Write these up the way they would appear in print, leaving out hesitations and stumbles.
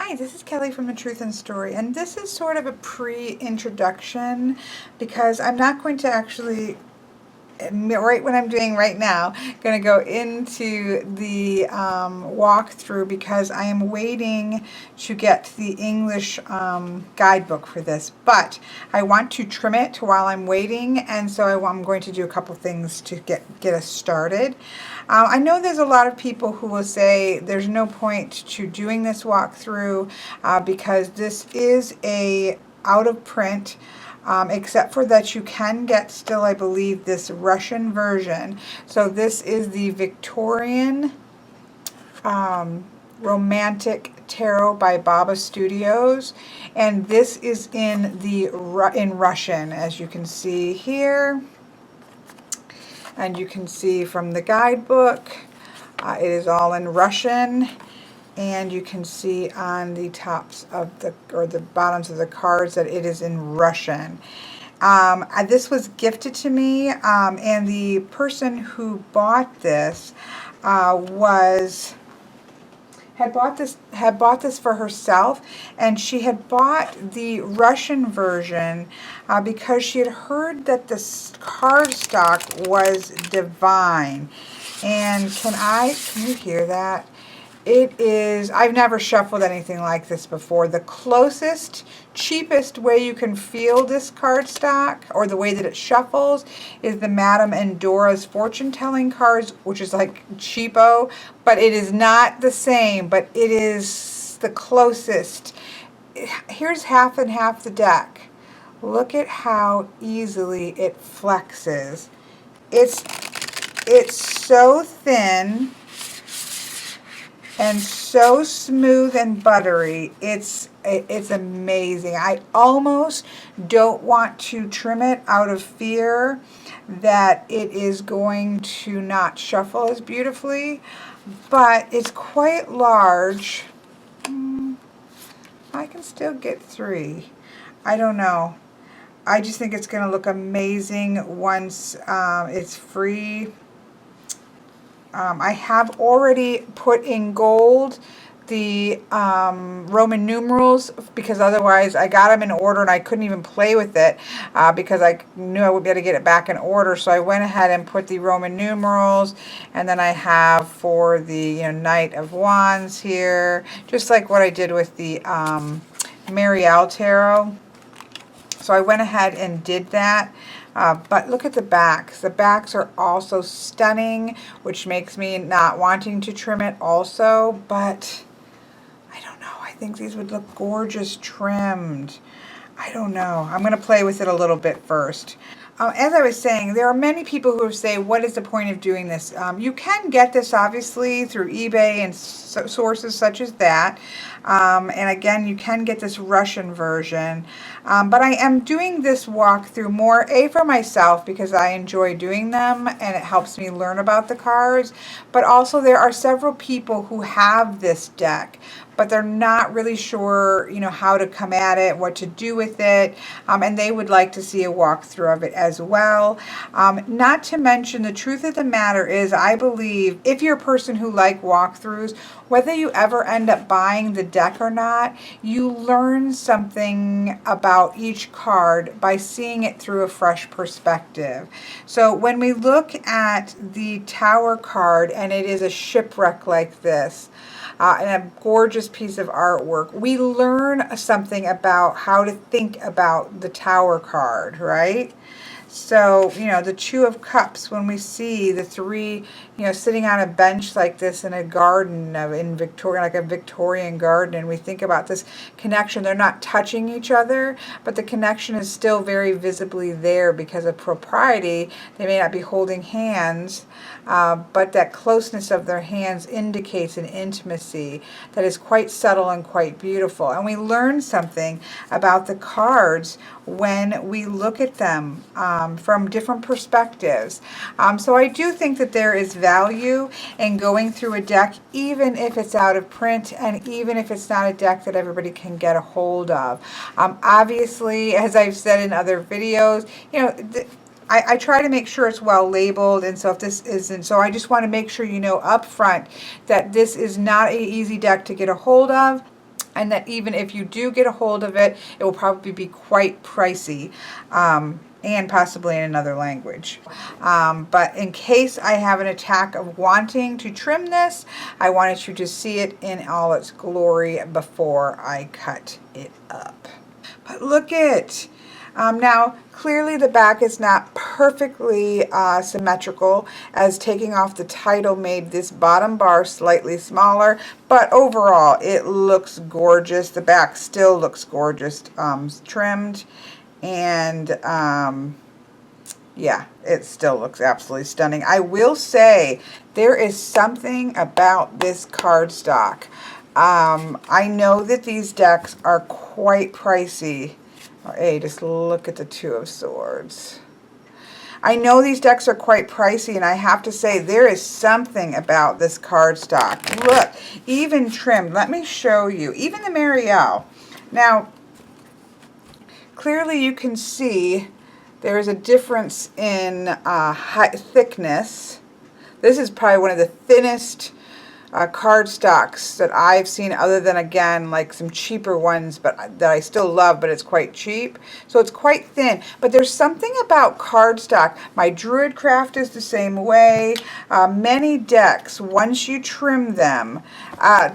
Hi, this is Kelly from The Truth in Story, and this is sort of a pre-introduction because I'm not going to actually, right when I'm doing right now, going to go into the walkthrough because I am waiting to get the English guidebook for this. But I want to trim it while I'm waiting, and so I'm going to do a couple things to get us started. I know there's a lot of people who will say there's no point to doing this walkthrough because this is a out of print. Except for that you can get still, I believe, this Russian version. So this is the Victorian Romantic Tarot by Baba Studios, and this is in Russian, as you can see here, and you can see from the guidebook. It is all in Russian. And you can see on the tops of the bottoms of the cards that it is in Russian. This was gifted to me, and the person who bought this had bought this for herself, and she had bought the Russian version because she had heard that the cardstock was divine. And can you hear that? It is, I've never shuffled anything like this before. The closest, cheapest way you can feel this cardstock, or the way that it shuffles, is the Madame and Dora's fortune telling cards, which is like cheapo, but it is not the same, but it is the closest. Here's half and half the deck. Look at how easily it flexes. It's so thin and so smooth and buttery. It's amazing. I almost don't want to trim it out of fear that it is going to not shuffle as beautifully, but it's quite large. I can still get 3. I don't know. I just think it's going to look amazing once it's free. I have already put in gold the Roman numerals, because otherwise I got them in order and I couldn't even play with it because I knew I would be able to get it back in order. So I went ahead and put the Roman numerals, and then I have for the Knight of Wands here, just like what I did with the Marielle Tarot. So I went ahead and did that. But look at the backs. The backs are also stunning, which makes me not wanting to trim it also. But I don't know. I think these would look gorgeous trimmed. I don't know. I'm going to play with it a little bit first. As I was saying, there are many people who say, what is the point of doing this? You can get this obviously through eBay and sources such as that. And again, you can get this Russian version. But I am doing this walkthrough more, for myself, because I enjoy doing them and it helps me learn about the cards. But also there are several people who have this deck, but they're not really sure, how to come at it, what to do with it, and they would like to see a walkthrough of it as well. Not to mention, the truth of the matter is, I believe if you're a person who like walkthroughs, whether you ever end up buying the deck or not, you learn something about each card by seeing it through a fresh perspective. So when we look at the Tower card, and it is a shipwreck like this, and a gorgeous piece of artwork, we learn something about how to think about the Tower card, right? So, the Two of Cups, when we see the 3, sitting on a bench like this in a garden in Victorian, like a Victorian garden, and we think about this connection. They're not touching each other, but the connection is still very visibly there because of propriety. They may not be holding hands, but that closeness of their hands indicates an intimacy that is quite subtle and quite beautiful. And we learn something about the cards when we look at them from different perspectives. So I do think that there is value in going through a deck, even if it's out of print and even if it's not a deck that everybody can get a hold of. Obviously, as I've said in other videos, I try to make sure it's well labeled, and so if this isn't, so I just want to make sure up front that this is not an easy deck to get a hold of. and that even if you do get a hold of it, it will probably be quite pricey, and possibly in another language. But in case I have an attack of wanting to trim this, I wanted you to see it in all its glory before I cut it up. But look it. Now, clearly the back is not perfectly symmetrical, as taking off the title made this bottom bar slightly smaller, but overall it looks gorgeous. The back still looks gorgeous, trimmed, and yeah, it still looks absolutely stunning. I will say there is something about this cardstock. I know that these decks are quite pricey. Hey, just look at the Two of Swords. I know these decks are quite pricey, and I have to say there is something about this cardstock. Look, even trimmed. Let me show you. Even the Marielle. Now, clearly you can see there is a difference in thickness. This is probably one of the thinnest cardstocks that I've seen, other than, again, like some cheaper ones, but that I still love, but it's quite cheap. So it's quite thin. But there's something about cardstock. My Druidcraft is the same way. Many decks, once you trim them,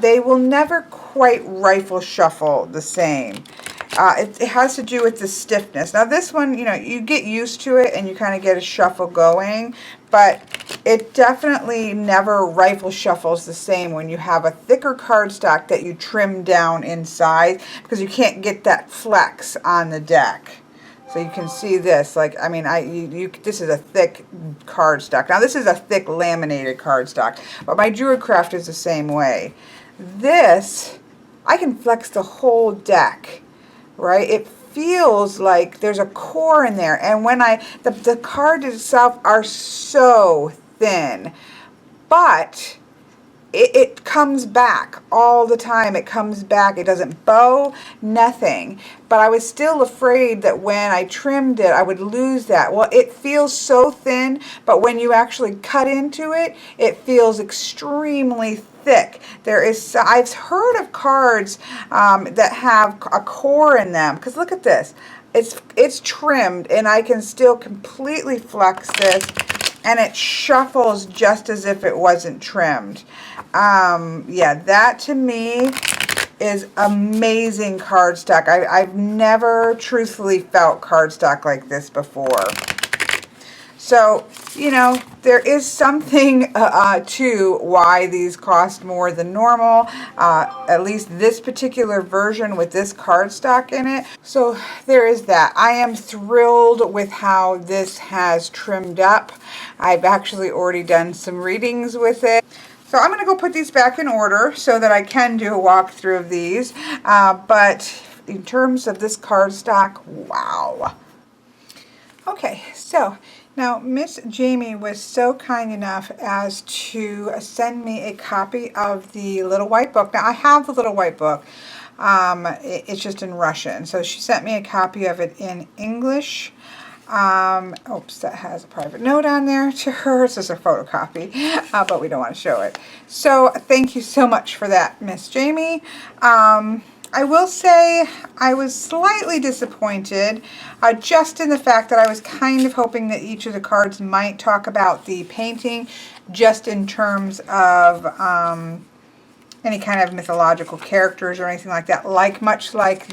they will never quite rifle shuffle the same. It has to do with the stiffness. Now this one, you know, you get used to it and you kind of get a shuffle going, but it definitely never rifle shuffles the same when you have a thicker cardstock that you trim down inside, because you can't get that flex on the deck. So you can see this, like, I mean, this is a thick cardstock. Now this is a thick laminated cardstock, but my Druidcraft is the same way. This, I can flex the whole deck. Right? It feels like there's a core in there, and when the cards itself are so thin, but it comes back all the time. It comes back. It doesn't bow, nothing. But I was still afraid that when I trimmed it, I would lose that. Well, it feels so thin, but when you actually cut into it, it feels extremely thick. I've heard of cards that have a core in them, because look at this. It's trimmed, and I can still completely flex this, and it shuffles just as if it wasn't trimmed. Yeah, that to me is amazing cardstock. I've never truthfully felt cardstock like this before. So, you know, there is something to why these cost more than normal, at least this particular version with this cardstock in it. So there is that. I am thrilled with how this has trimmed up. I've actually already done some readings with it. So I'm going to go put these back in order so that I can do a walkthrough of these. But in terms of this cardstock, wow. Okay, so now Miss Jamie was so kind enough as to send me a copy of the Little White Book. Now I have the Little White Book. It's just in Russian. So she sent me a copy of it in English. Oops, that has a private note on there to her. It's just a photocopy, but we don't want to show it. So thank you so much for that, Miss Jamie. I will say I was slightly disappointed just in the fact that I was kind of hoping that each of the cards might talk about the painting just in terms of any kind of mythological characters or anything like that, much like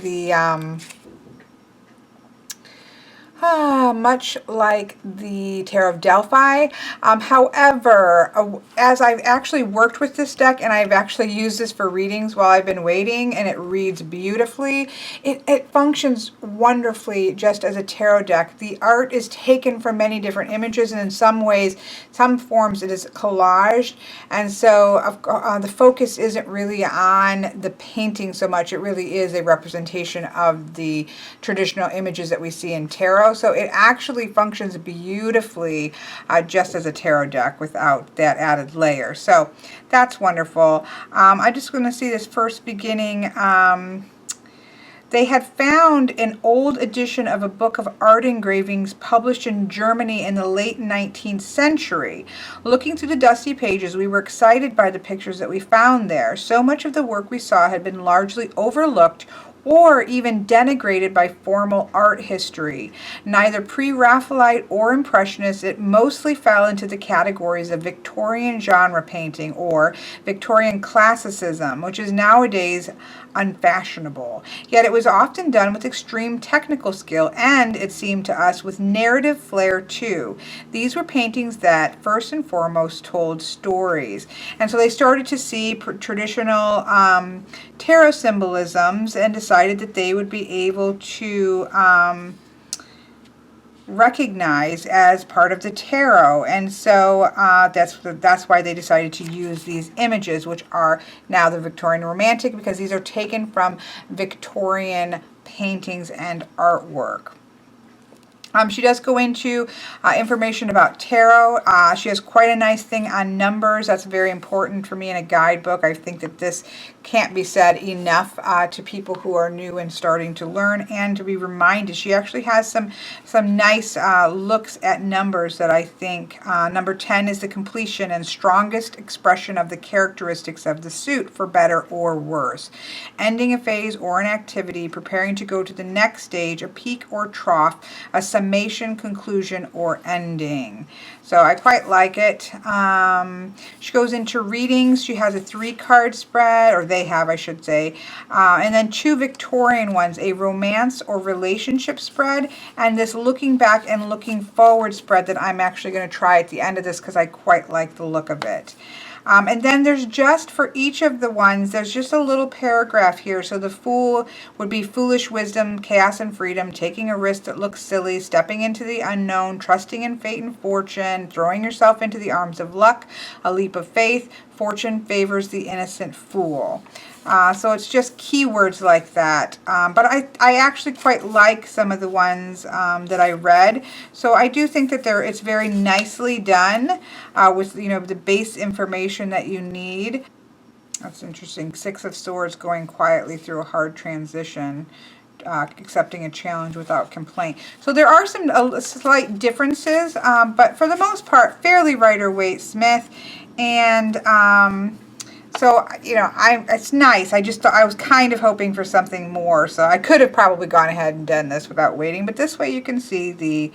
the Tarot of Delphi. However, as I've actually worked with this deck and I've actually used this for readings while I've been waiting, and it reads beautifully, it functions wonderfully just as a tarot deck. The art is taken from many different images, and in some ways, some forms it is collaged, and so the focus isn't really on the painting so much. It really is a representation of the traditional images that we see in tarot. So it actually functions beautifully just as a tarot deck without that added layer. So that's wonderful. I'm just going to see this first beginning. They had found an old edition of a book of art engravings published in Germany in the late 19th century. Looking through the dusty pages, we were excited by the pictures that we found there. So much of the work we saw had been largely overlooked or even denigrated by formal art history. Neither pre-Raphaelite or Impressionist, it mostly fell into the categories of Victorian genre painting or Victorian classicism, which is nowadays unfashionable. Yet it was often done with extreme technical skill and, it seemed to us, with narrative flair too. These were paintings that, first and foremost, told stories. And so they started to see traditional tarot symbolisms and decided that they would be able to recognize as part of the tarot, and so that's why they decided to use these images, which are now the Victorian Romantic, because these are taken from Victorian paintings and artwork. She does go into information about tarot. She has quite a nice thing on numbers. That's very important for me in a guidebook. I think that this can't be said enough to people who are new and starting to learn and to be reminded. She actually has some nice looks at numbers that I think. Number 10 is the completion and strongest expression of the characteristics of the suit, for better or worse. Ending a phase or an activity, preparing to go to the next stage, a peak or trough, a summation, conclusion, or ending. So I quite like it. She goes into readings. She has a 3-card spread, or they have, I should say, and then 2 Victorian ones, a romance or relationship spread, and this looking back and looking forward spread that I'm actually going to try at the end of this because I quite like the look of it. And then there's just, for each of the ones, there's just a little paragraph here. So the Fool would be foolish wisdom, chaos and freedom, taking a risk that looks silly, stepping into the unknown, trusting in fate and fortune, throwing yourself into the arms of luck, a leap of faith, fortune favors the innocent fool. So it's just keywords like that. But I actually quite like some of the ones that I read. So I do think that it's very nicely done with, the base information that you need. That's interesting. 6 of Swords, going quietly through a hard transition. Accepting a challenge without complaint. So there are some slight differences, but for the most part, fairly Rider-Waite Smith. And so, it's nice. I was kind of hoping for something more, so I could have probably gone ahead and done this without waiting, but this way you can see the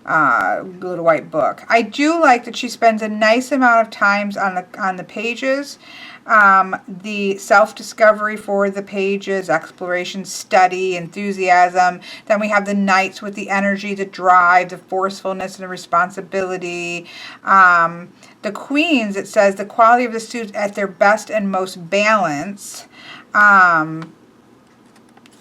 little white book. I do like that she spends a nice amount of times on the pages. The self-discovery for the pages, exploration, study, enthusiasm. Then we have the knights with the energy, the drive, the forcefulness, and the responsibility. The queens, it says, the quality of the suits at their best and most balanced.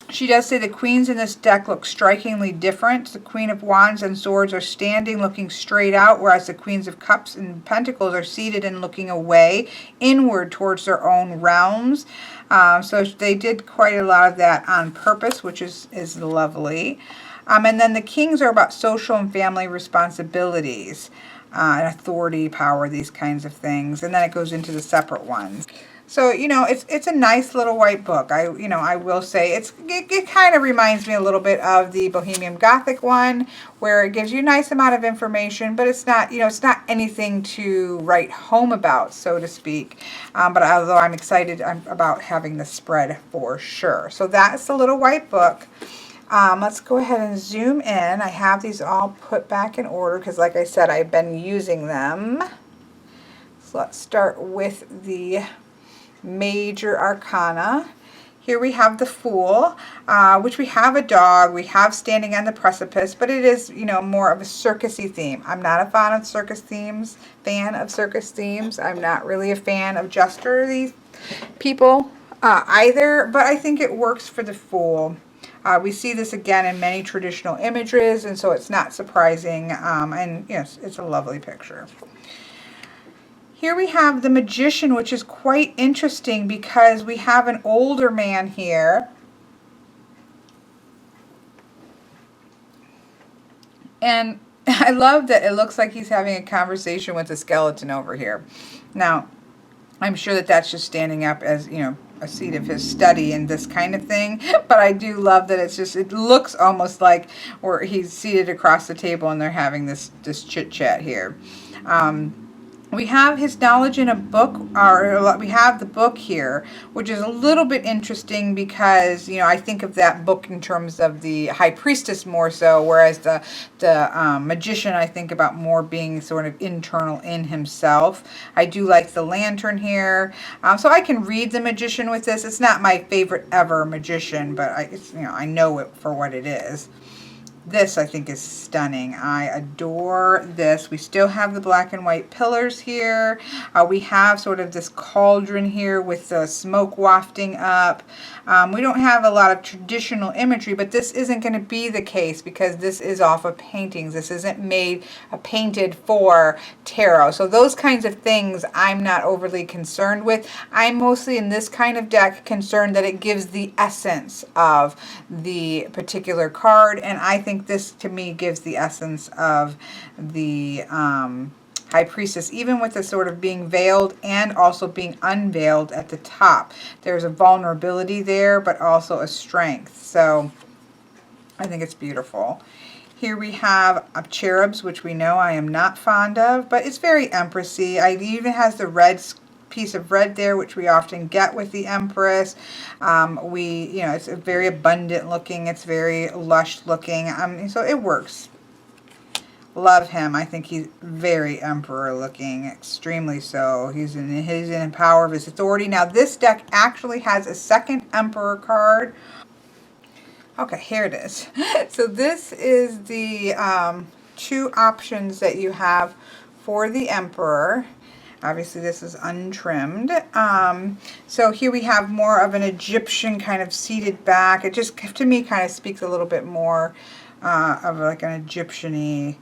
She does say the queens in this deck look strikingly different. The Queen of Wands and Swords are standing looking straight out, whereas the Queens of Cups and Pentacles are seated and looking away, inward towards their own realms. So they did quite a lot of that on purpose, which is lovely. And then the Kings are about social and family responsibilities, and authority, power, these kinds of things. And then it goes into the separate ones. So, it's a nice little white book. I will say it kind of reminds me a little bit of the Bohemian Gothic one, where it gives you a nice amount of information, but it's not, it's not anything to write home about, so to speak. But although I'm excited about having the spread for sure. So that's the little white book. Let's go ahead and zoom in. I have these all put back in order because, like I said, I've been using them. So let's start with the Major Arcana. Here we have the Fool, which we have a dog, we have standing on the precipice, but it is, more of a circusy theme. I'm not a fan of circus themes. I'm not really a fan of jester people either, but I think it works for the Fool. We see this again in many traditional images, and so it's not surprising, and yes, it's a lovely picture. Here we have the Magician, which is quite interesting because we have an older man here. And I love that it looks like he's having a conversation with a skeleton over here. Now, I'm sure that that's just standing up as, a seat of his study and this kind of thing. But I do love that it's just, it looks almost like where he's seated across the table and they're having this chit chat here. We have his knowledge in a book, or we have the book here, which is a little bit interesting because, you know, I think of that book in terms of the high priestess more so, whereas the magician I think about more being sort of internal in himself. I do like the lantern here, so I can read the magician with this. It's not my favorite ever magician, but I know it for what it is. This I think is stunning. I adore this. We still have the black and white pillars here. We have sort of this cauldron here with the smoke wafting up. We don't have a lot of traditional imagery, but this isn't going to be the case because this is off of paintings. This isn't painted for tarot. So those kinds of things I'm not overly concerned with. I'm mostly in this kind of deck concerned that it gives the essence of the particular card, and I think this to me gives the essence of the High Priestess, even with the sort of being veiled and also being unveiled at the top. There's a vulnerability there, but also a strength. So I think it's beautiful. Here we have cherubs, which we know I am not fond of, but it's very Empressy. It even has the red piece of red there, which we often get with the Empress. It's very abundant looking. It's very lush looking. So it works. Love him. I think he's very emperor looking, extremely so. He's in power of his authority. Now this deck actually has a second emperor card. Okay, here it is. So this is the two options that you have for the emperor. Obviously this is untrimmed. So here we have more of an Egyptian kind of seated back. It just, to me, kind of speaks a little bit more of like an Egyptian-y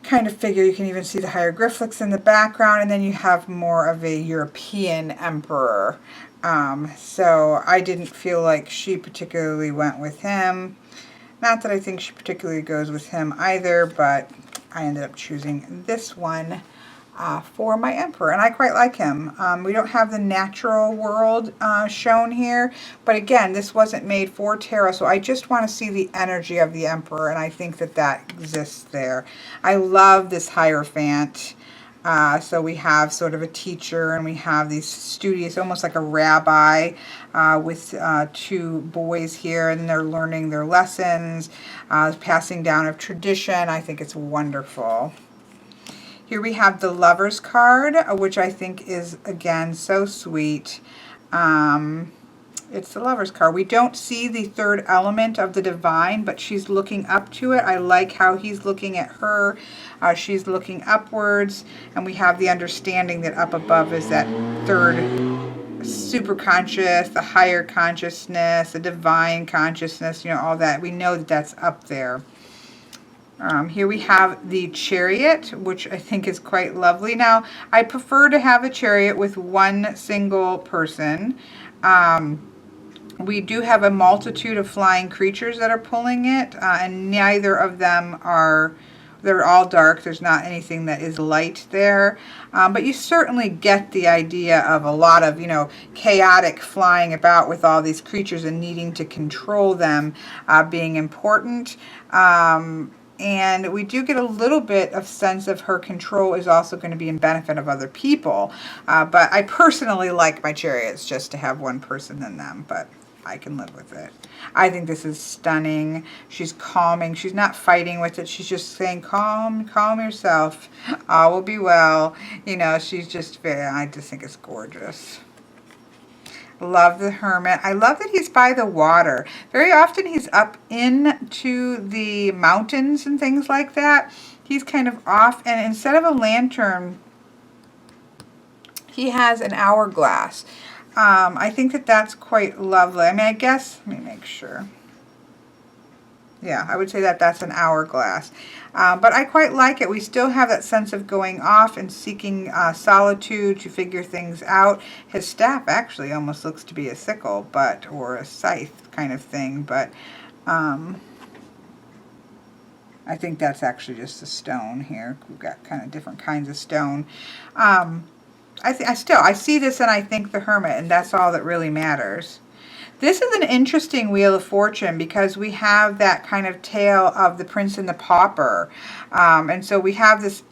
kind of figure. You can even see the hieroglyphics in the background, and then you have more of a European emperor. So I didn't feel like she particularly went with him. Not that I think she particularly goes with him either, but I ended up choosing this one for my emperor, and I quite like him. We don't have the natural world shown here, but again, this wasn't made for tarot, so I just want to see the energy of the emperor, and I think that that exists there. I love this Hierophant. So we have sort of a teacher, and we have these studious, almost like a rabbi, with two boys here, and they're learning their lessons, passing down of tradition. I think it's wonderful. Here we have the Lover's card, which I think is, again, so sweet. It's the Lover's card. We don't see the third element of the divine, but she's looking up to it. I like how he's looking at her. She's looking upwards, and we have the understanding that up above is that third superconscious, the higher consciousness, the divine consciousness, all that. We know that that's up there. Here we have the Chariot, which I think is quite lovely. Now, I prefer to have a chariot with one single person. We do have a multitude of flying creatures that are pulling it, and neither of them they're all dark. There's not anything that is light there. But you certainly get the idea of a lot of, chaotic flying about with all these creatures and needing to control them being important. And we do get a little bit of sense of her control is also going to be in benefit of other people. But I personally like my chariots just to have one person in them, but I can live with it. I think this is stunning. She's calming. She's not fighting with it. She's just saying, calm yourself. All will be well. She's just I just think it's gorgeous. Love the Hermit. I love that he's by the water. Very often he's up into the mountains and things like that. He's kind of off, and instead of a lantern, he has an hourglass. I think that that's quite lovely. I guess, let me make sure. Yeah, I would say that that's an hourglass. But I quite like it. We still have that sense of going off and seeking solitude to figure things out. His staff actually almost looks to be a sickle, or a scythe kind of thing. But I think that's actually just a stone here. We've got kind of different kinds of stone. I see this and I think the Hermit, and that's all that really matters. This is an interesting Wheel of Fortune because we have that kind of tale of the Prince and the Pauper. And so we have this,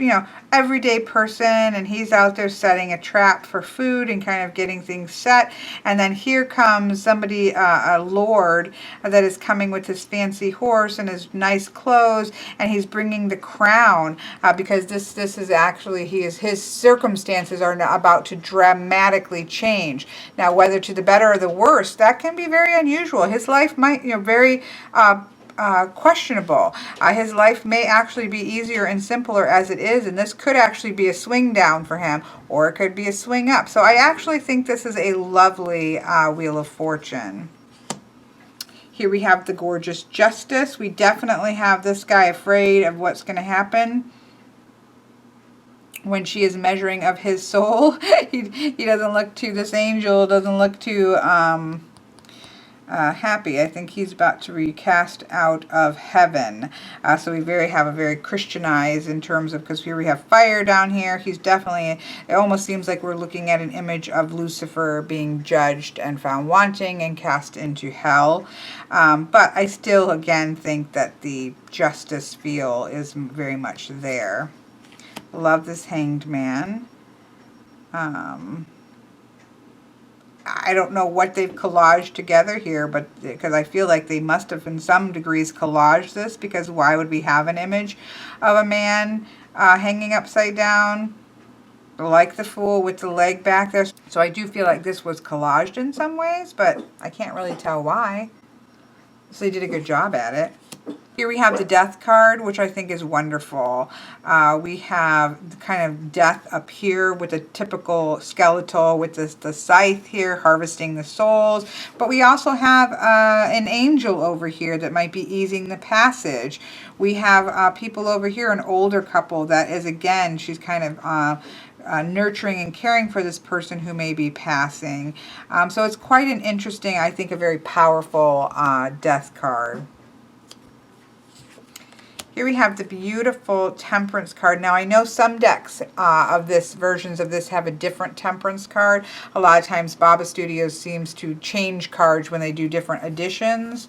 everyday person, and he's out there setting a trap for food and kind of getting things set. And then here comes somebody, a lord, that is coming with his fancy horse and his nice clothes, and he's bringing the crown because this is actually, his circumstances are about to dramatically change. Now, whether to the better or the worse, that can be very unusual. His life might, very questionable. His life may actually be easier and simpler as it is, and this could actually be a swing down for him, or it could be a swing up. So I actually think this is a lovely Wheel of Fortune. Here we have the gorgeous Justice. We definitely have this guy afraid of what's going to happen when she is measuring of his soul. He doesn't look too, this angel doesn't look too happy. I think he's about to be cast out of heaven. So we have a very Christianized in terms of, because here we have fire down here. He's definitely, it almost seems like we're looking at an image of Lucifer being judged and found wanting and cast into hell. But I still, again, think that the justice feel is very much there. Love this Hanged Man. I don't know what they've collaged together here, but because I feel like they must have in some degrees collaged this, because why would we have an image of a man hanging upside down like the Fool with the leg back there? So I do feel like this was collaged in some ways, but I can't really tell why. So they did a good job at it. Here we have the Death card, which I think is wonderful. We have the kind of death up here with a typical skeletal with the scythe here, harvesting the souls. But we also have an angel over here that might be easing the passage. We have people over here, an older couple that is, again, she's kind of nurturing and caring for this person who may be passing. So it's quite an interesting, I think, a very powerful Death card. Here we have the beautiful Temperance card. Now I know some decks versions of this have a different Temperance card. A lot of times Baba Studios seems to change cards when they do different editions.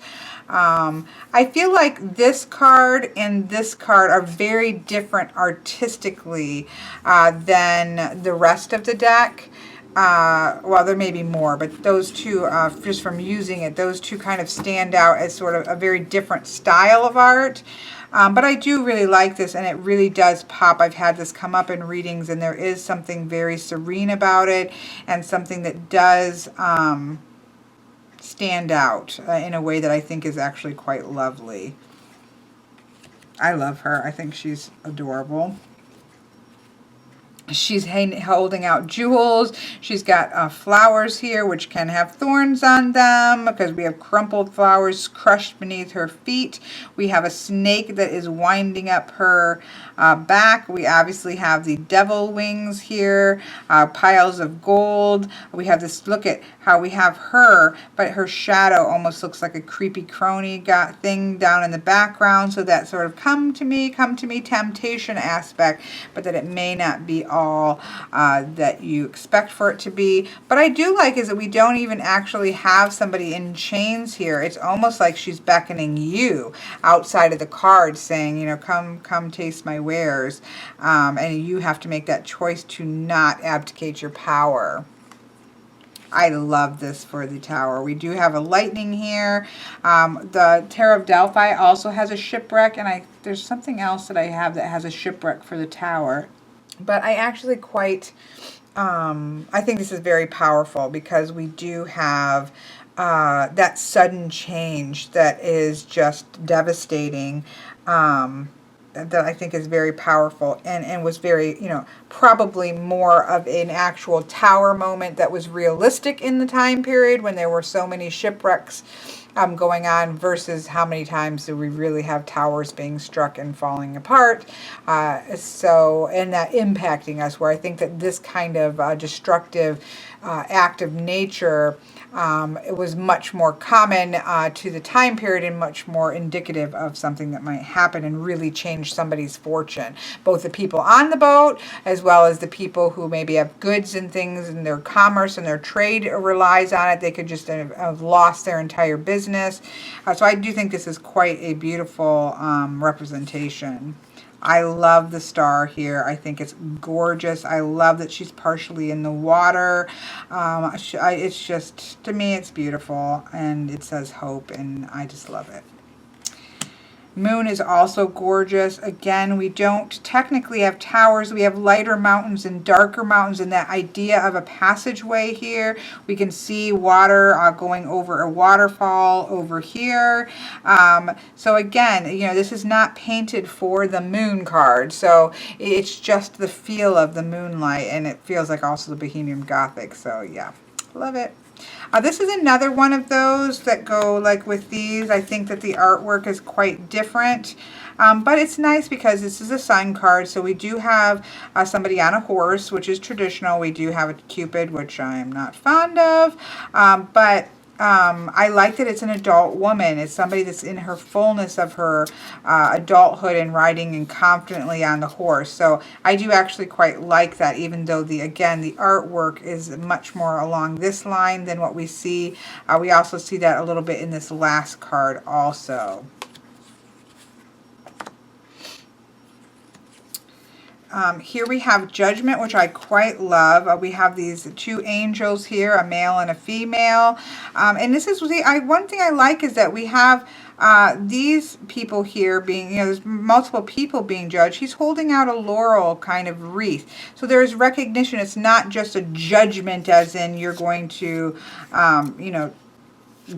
I feel like this card and this card are very different artistically than the rest of the deck. Well, there may be more, but those two, just from using it, those two kind of stand out as sort of a very different style of art. But I do really like this, and it really does pop. I've had this come up in readings, and there is something very serene about it, and something that does stand out in a way that I think is actually quite lovely. I love her. I think she's adorable. She's holding out jewels. She's got flowers here, which can have thorns on them because we have crumpled flowers crushed beneath her feet. We have a snake that is winding up her back. We obviously have the devil wings here, piles of gold. We have this, look at how we have her, but her shadow almost looks like a creepy crony thing down in the background. So that sort of come to me temptation aspect, but that it may not be all that you expect for it to be. But I do like is that we don't even actually have somebody in chains here. It's almost like she's beckoning you outside of the card, saying, come taste my wares. And you have to make that choice to not abdicate your power. I love this for the tower. We do have a lightning here. The Tarot of Delphi also has a shipwreck, and there's something else that I have that has a shipwreck for the tower. But I actually quite, I think this is very powerful because we do have that sudden change that is just devastating. That I think is very powerful and was very, probably more of an actual tower moment that was realistic in the time period when there were so many shipwrecks going on versus how many times do we really have towers being struck and falling apart. And that impacting us, where I think that this kind of destructive act of nature it was much more common to the time period and much more indicative of something that might happen and really change somebody's fortune. Both the people on the boat as well as the people who maybe have goods and things and their commerce and their trade relies on it. They could just have lost their entire business. So I do think this is quite a beautiful representation. I love the star here. I think it's gorgeous. I love that she's partially in the water. It's just, to me, it's beautiful, and it says hope, and I just love it. Moon is also gorgeous. Again, we don't technically have towers. We have lighter mountains and darker mountains, and that idea of a passageway here. We can see water going over a waterfall over here. So again, you know, this is not painted for the moon card. So it's just the feel of the moonlight, and it feels like also the Bohemian Gothic. So yeah, love it. This is another one of those that go like with these. I think that the artwork is quite different, but it's nice because this is a sun card. So we do have somebody on a horse, which is traditional. We do have a Cupid, which I'm not fond of, but I like that it's an adult woman. It's somebody that's in her fullness of her adulthood and riding and confidently on the horse. So I do actually quite like that, even though again, the artwork is much more along this line than what we see. We also see that a little bit in this last card also. Here we have Judgment, which I quite love. We have these two angels here, a male and a female. And this is one thing I like is that we have these people here being, you know, there's multiple people being judged. He's holding out a laurel kind of wreath. So there's recognition. It's not just a judgment as in you're going to, you know,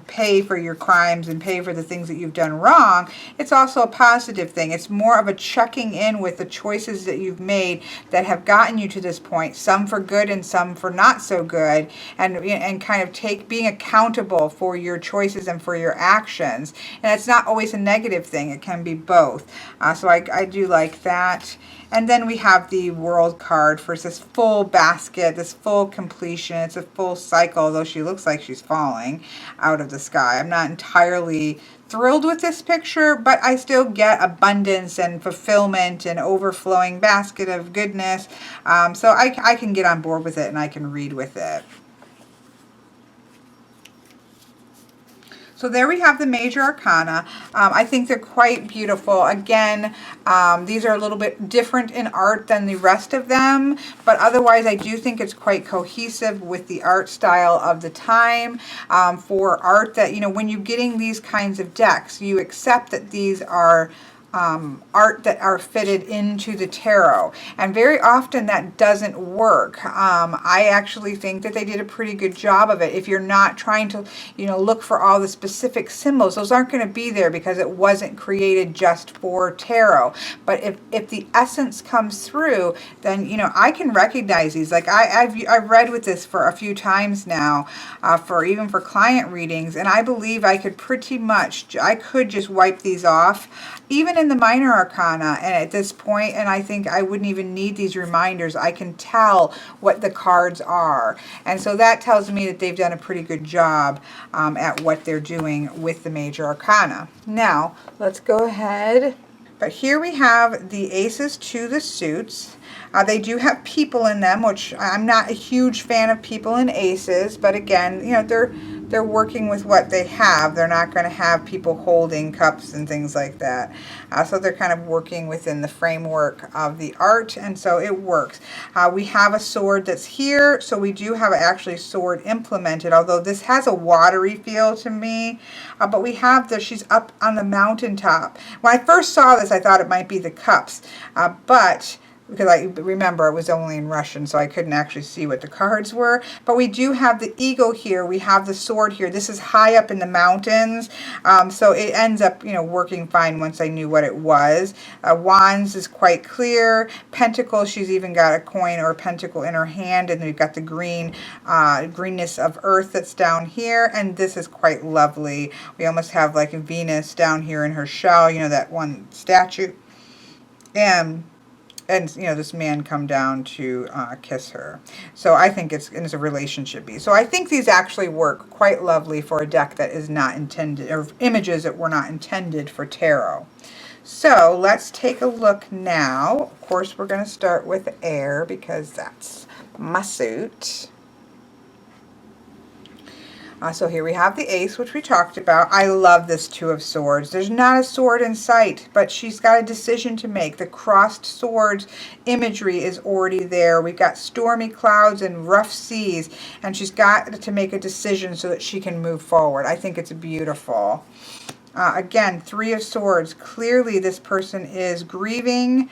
pay for your crimes and pay for the things that you've done wrong. It's also a positive thing. It's more of a checking in with the choices that you've made that have gotten you to this point, some for good and some for not so good, and kind of being accountable for your choices and for your actions. And it's not always a negative thing. It can be both. So I do like that. And then we have the World card for this full basket, this full completion. It's a full cycle, though she looks like she's falling out of the sky. I'm not entirely thrilled with this picture, but I still get abundance and fulfillment and overflowing basket of goodness. So I can get on board with it and I can read with it. So there we have the major arcana. I think they're quite beautiful. Again, these are a little bit different in art than the rest of them, but otherwise I do think it's quite cohesive with the art style of the time. For art that, you know, when you're getting these kinds of decks, you accept that these are art that are fitted into the tarot, and very often that doesn't work. I actually think that they did a pretty good job of it. If you're not trying to, you know, look for all the specific symbols, those aren't going to be there because it wasn't created just for tarot. But if the essence comes through, then, you know, I can recognize these. Like I've read with this for a few times now, even for client readings, and I believe I could just wipe these off, even in the minor arcana, and at this point, and I think I wouldn't even need these reminders. I can tell what the cards are, and so that tells me that they've done a pretty good job at what they're doing with the major arcana. Now let's go ahead. But here we have the aces to the suits. They do have people in them, which I'm not a huge fan of people in aces, but again, you know, they're working with what they have. They're not going to have people holding cups and things like that. So they're kind of working within the framework of the art, and so it works. We have a sword that's here, so we do have actually sword implemented, although this has a watery feel to me. But we have she's up on the mountaintop. When I first saw this, I thought it might be the cups, but because I remember it was only in Russian, so I couldn't actually see what the cards were. But we do have the eagle here. We have the sword here. This is high up in the mountains, so it ends up, you know, working fine once I knew what it was. Wands is quite clear. Pentacles, she's even got a coin or a pentacle in her hand, and we've got the greenness of earth that's down here, and this is quite lovely. We almost have like Venus down here in her shell, you know, that one statue. And you know, this man come down to kiss her. So I think it's a relationship piece. So I think these actually work quite lovely for a deck that is not intended, or images that were not intended for tarot. So let's take a look now. Of course, we're going to start with air because that's my suit. So here we have the ace, which we talked about. I love this Two of Swords. There's not a sword in sight, but she's got a decision to make. The crossed swords imagery is already there. We've got stormy clouds and rough seas, and she's got to make a decision so that she can move forward. I think it's beautiful. Again, Three of Swords. Clearly this person is grieving.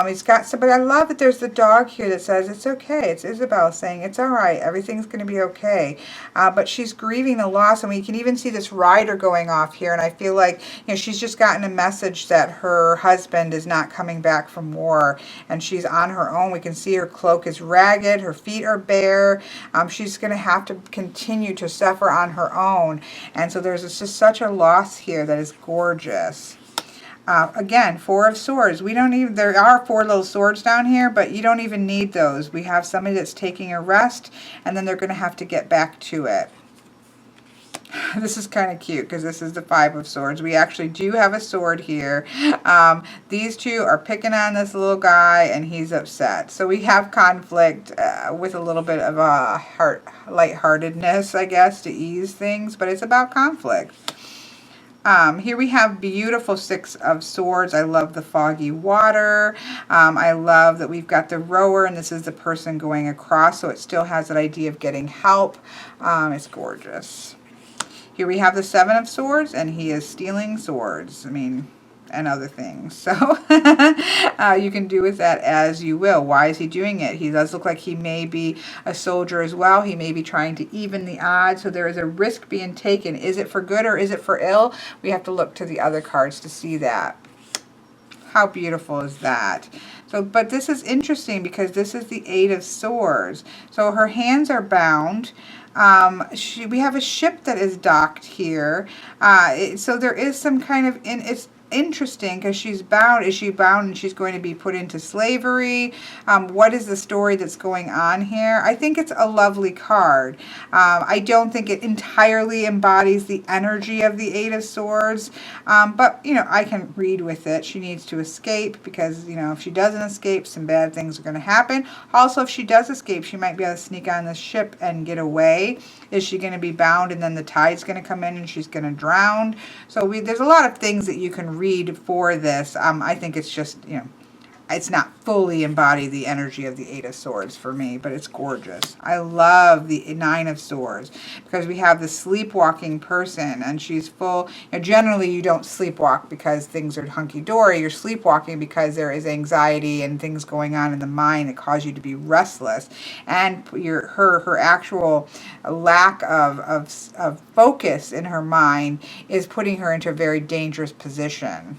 He's got somebody. I love that there's the dog here that says it's okay. It's Isabel saying it's all right. Everything's going to be okay. But she's grieving the loss, and we can even see this rider going off here. And I feel like, you know, she's just gotten a message that her husband is not coming back from war, and she's on her own. We can see her cloak is ragged. Her feet are bare. She's going to have to continue to suffer on her own. And so there's just such a loss here that is gorgeous. Again, Four of Swords. We don't even, there are four little swords down here, but you don't even need those. We have somebody that's taking a rest, and then they're going to have to get back to it. This is kind of cute because this is the Five of Swords. We actually do have a sword here. These two are picking on this little guy, and he's upset. So we have conflict with a little bit of a lightheartedness, I guess, to ease things, but it's about conflict. Here we have beautiful Six of Swords. I love the foggy water. I love that we've got the rower, and this is the person going across, so it still has that idea of getting help. It's gorgeous. Here we have the Seven of Swords, and he is stealing swords. I mean, and other things. So you can do with that as you will. Why is he doing it? He does look like he may be a soldier as well. He may be trying to even the odds. So there is a risk being taken. Is it for good or is it for ill? We have to look to the other cards to see that. How beautiful is that? So, but this is interesting because this is the Eight of Swords. So her hands are bound. We have a ship that is docked here. So there is some kind of, it's interesting because she's bound. Is she bound and she's going to be put into slavery? What is the story that's going on here? I think it's a lovely card. I don't think it entirely embodies the energy of the Eight of Swords, but you know, I can read with it. She needs to escape because, you know, if she doesn't escape, some bad things are going to happen. Also, if she does escape, she might be able to sneak on this ship and get away. Is she going to be bound and then the tide's going to come in and she's going to drown? So there's a lot of things that you can read for this. I think it's just, you know, it's not fully embody the energy of the Eight of Swords for me, but it's gorgeous. I love the Nine of Swords because we have the sleepwalking person, and she's full. You know, generally, you don't sleepwalk because things are hunky-dory. You're sleepwalking because there is anxiety and things going on in the mind that cause you to be restless. And her actual lack of focus in her mind is putting her into a very dangerous position.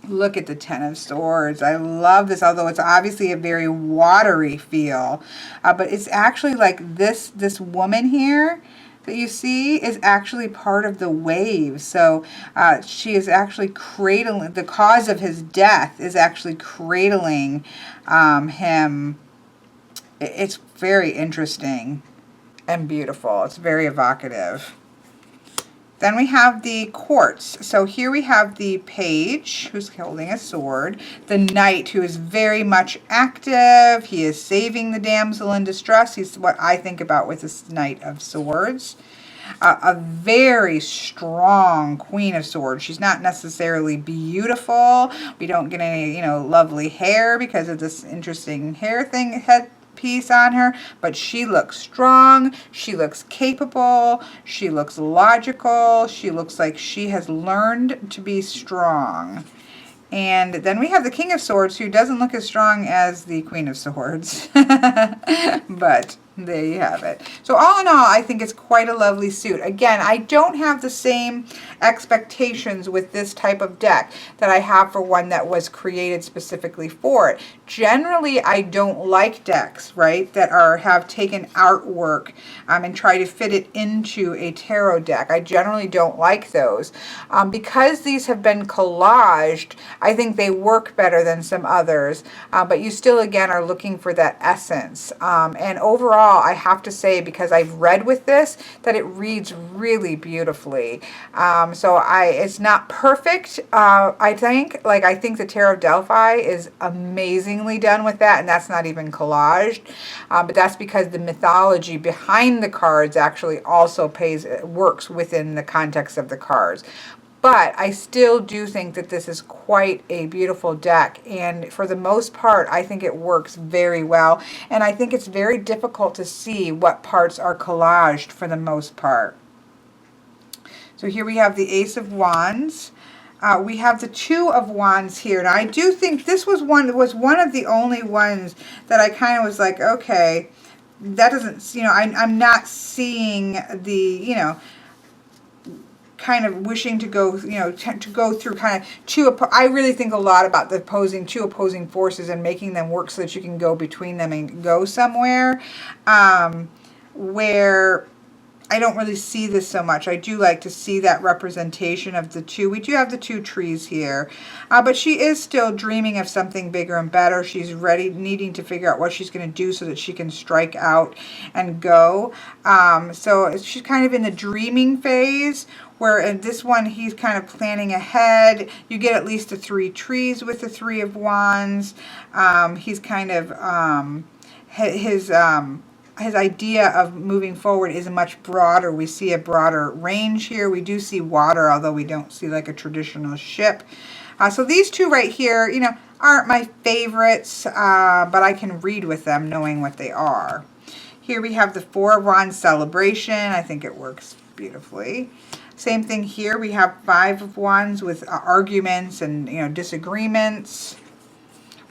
Look at the Ten of Swords. I love this, although it's obviously a very watery feel. But it's actually like this woman here that you see is actually part of the wave. So she is actually cradling, the cause of his death is actually cradling him. It's very interesting and beautiful. It's very evocative. Then we have the quartz. So here we have the page who's holding a sword, the knight who is very much active. He is saving the damsel in distress. He's what I think about with this Knight of Swords. A very strong Queen of Swords. She's not necessarily beautiful. We don't get any, you know, lovely hair because of this interesting hair thing headpiece on her, but she looks strong, she looks capable, she looks logical, she looks like she has learned to be strong. And then we have the King of Swords, who doesn't look as strong as the Queen of Swords, but there you have it. So all in all, I think it's quite a lovely suit. Again, I don't have the same expectations with this type of deck that I have for one that was created specifically for it. Generally, I don't like decks, right, that have taken artwork and try to fit it into a tarot deck. I generally don't like those. Because these have been collaged, I think they work better than some others, but you still, again, are looking for that essence. And overall, overall, I have to say, because I've read with this, that it reads really beautifully. So it's not perfect, I think. Like, I think the Tarot of Delphi is amazingly done with that, and that's not even collaged. But that's because the mythology behind the cards actually also works within the context of the cards. But I still do think that this is quite a beautiful deck, and for the most part, I think it works very well, and I think it's very difficult to see what parts are collaged for the most part. So here we have the Ace of Wands. We have the Two of Wands here. Now, I do think this was one of the only ones that I kind of was like, okay, that doesn't, I'm not seeing the, kind of wishing to go, to go through kind of I really think a lot about the two opposing forces and making them work so that you can go between them and go somewhere, where I don't really see this so much. I do like to see that representation of the two. We do have the two trees here, but she is still dreaming of something bigger and better. She's ready, needing to figure out what she's going to do so that she can strike out and go. So she's kind of in the dreaming phase, where in this one, he's kind of planning ahead. You get at least the 3 trees with the Three of Wands. He's kind of, his idea of moving forward is much broader. We see a broader range here. We do see water, although we don't see like a traditional ship. So these two right here, aren't my favorites, but I can read with them knowing what they are. Here we have the Four of Wands Celebration. I think it works beautifully. Same thing here. We have Five of Wands with arguments and, disagreements.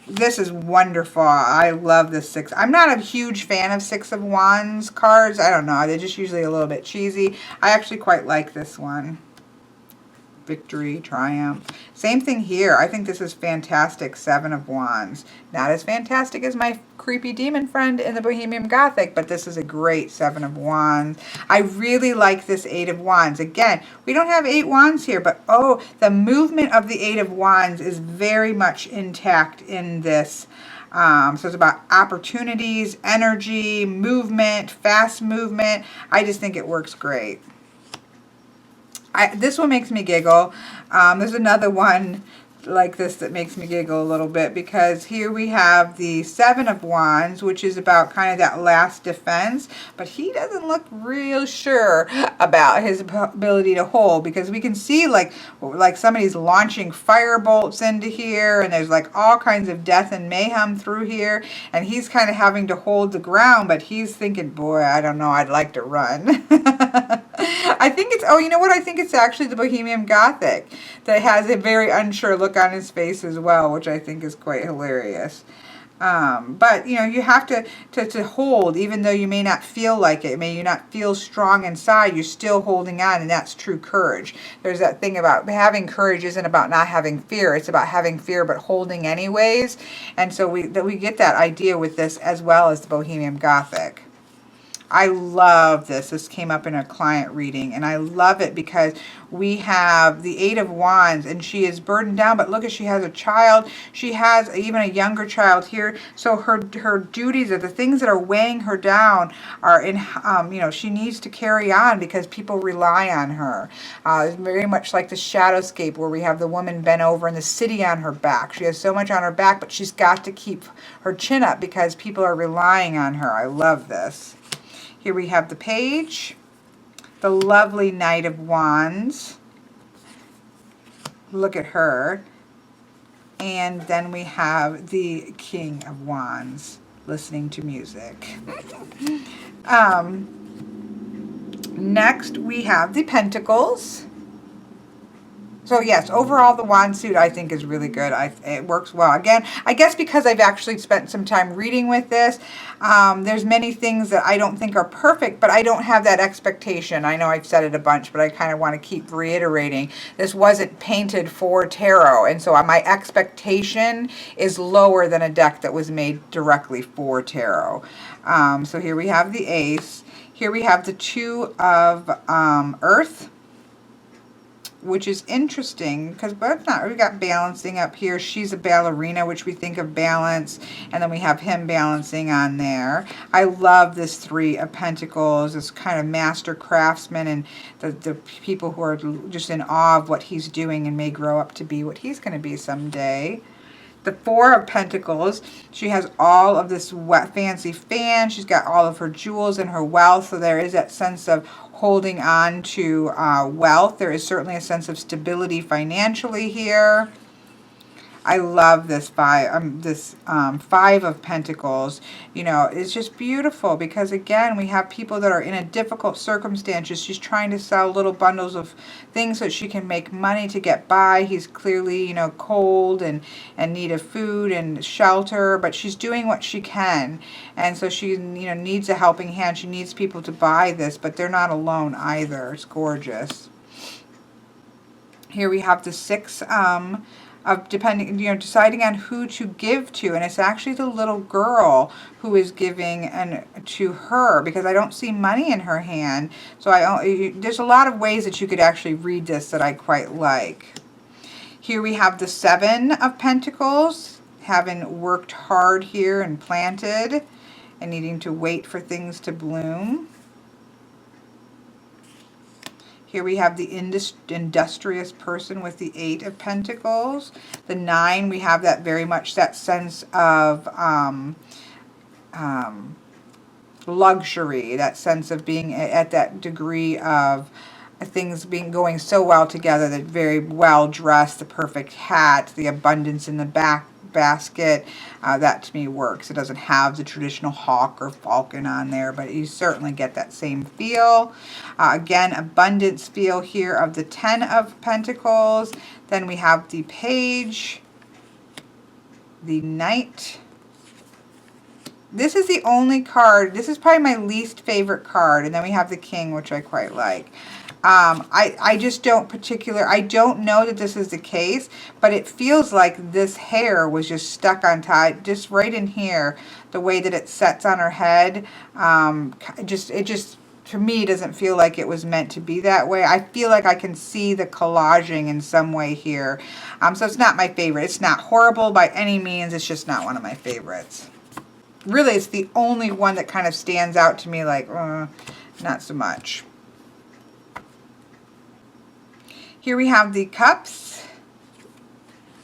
This is wonderful. I love this six. I'm not a huge fan of Six of Wands cards. I don't know. They're just usually a little bit cheesy. I actually quite like this one. Victory, triumph. Same thing here. I think this is fantastic. Seven of Wands. Not as fantastic as my creepy demon friend in the Bohemian Gothic, but this is a great Seven of Wands. I really like this Eight of Wands. Again, we don't have 8 wands here, but oh, the movement of the Eight of Wands is very much intact in this. So it's about opportunities, energy, movement, fast movement. I just think it works great. This one makes me giggle. There's another one like this that makes me giggle a little bit, because here we have the Seven of Wands, which is about kind of that last defense, but he doesn't look real sure about his ability to hold, because we can see like somebody's launching fire bolts into here, and there's like all kinds of death and mayhem through here, and he's kind of having to hold the ground, but he's thinking, boy, I don't know, I'd like to run. I think it's, you know what? I think it's actually the Bohemian Gothic that has a very unsure look on his face as well, which I think is quite hilarious. But, you have to hold, even though you may not feel like it. May you not feel strong inside, you're still holding on, and that's true courage. There's that thing about having courage isn't about not having fear. It's about having fear but holding anyways. And so we get that idea with this as well as the Bohemian Gothic. I love this. This came up in a client reading, and I love it because we have the Eight of Wands, and she is burdened down, but look at, she has a child. She has even a younger child here. So her duties, are the things that are weighing her down, are in, she needs to carry on because people rely on her. It's very much like the Shadowscape, where we have the woman bent over and the city on her back. She has so much on her back, but she's got to keep her chin up because people are relying on her. I love this. Here we have the Page, the lovely Knight of Wands. Look at her. And then we have the King of Wands, listening to music. Next, we have the Pentacles. So yes, overall the wand suit I think is really good. It works well. Again, I guess because I've actually spent some time reading with this, there's many things that I don't think are perfect, but I don't have that expectation. I know I've said it a bunch, but I kind of want to keep reiterating. This wasn't painted for tarot, and so my expectation is lower than a deck that was made directly for tarot. So here we have the Ace. Here we have the Two of Earth. which is interesting because, but it's not. We got balancing up here. She's a ballerina, which we think of balance, and then we have him balancing on there. I love this 3 of Pentacles, this kind of master craftsman, and the people who are just in awe of what he's doing and may grow up to be what he's going to be someday. The 4 of Pentacles, she has all of this fancy fan. She's got all of her jewels and her wealth. So there is that sense of holding on to wealth. There is certainly a sense of stability financially here. I love this 5 of Pentacles. You know, it's just beautiful because, again, we have people that are in a difficult circumstances. She's trying to sell little bundles of things so she can make money to get by. He's clearly, you know, cold and need of food and shelter, but she's doing what she can. And so she, you know, needs a helping hand. She needs people to buy this, but they're not alone either. It's gorgeous. Here we have the 6 of deciding on who to give to, and it's actually the little girl who is giving to her, because I don't see money in her hand. So there's a lot of ways that you could actually read this that I quite like. Here we have the 7 of Pentacles, having worked hard here and planted and needing to wait for things to bloom. Here we have the industrious person with the 8 of Pentacles. The 9, we have that very much that sense of luxury, that sense of being at that degree of things going so well together, that very well dressed, the perfect hat, the abundance in the basket. That to me works. It doesn't have the traditional hawk or falcon on there, but you certainly get that same feel. Again, abundance feel here of the 10 of Pentacles. Then we have the Page, the Knight. This is the only card. This is probably my least favorite card. And then we have the King, which I quite like. I just don't I don't know that this is the case, but it feels like this hair was just stuck on top, just right in here, the way that it sets on her head. It just, to me, doesn't feel like it was meant to be that way. I feel like I can see the collaging in some way here. So it's not my favorite. It's not horrible by any means. It's just not one of my favorites. Really, it's the only one that kind of stands out to me like, not so much. Here we have the Cups.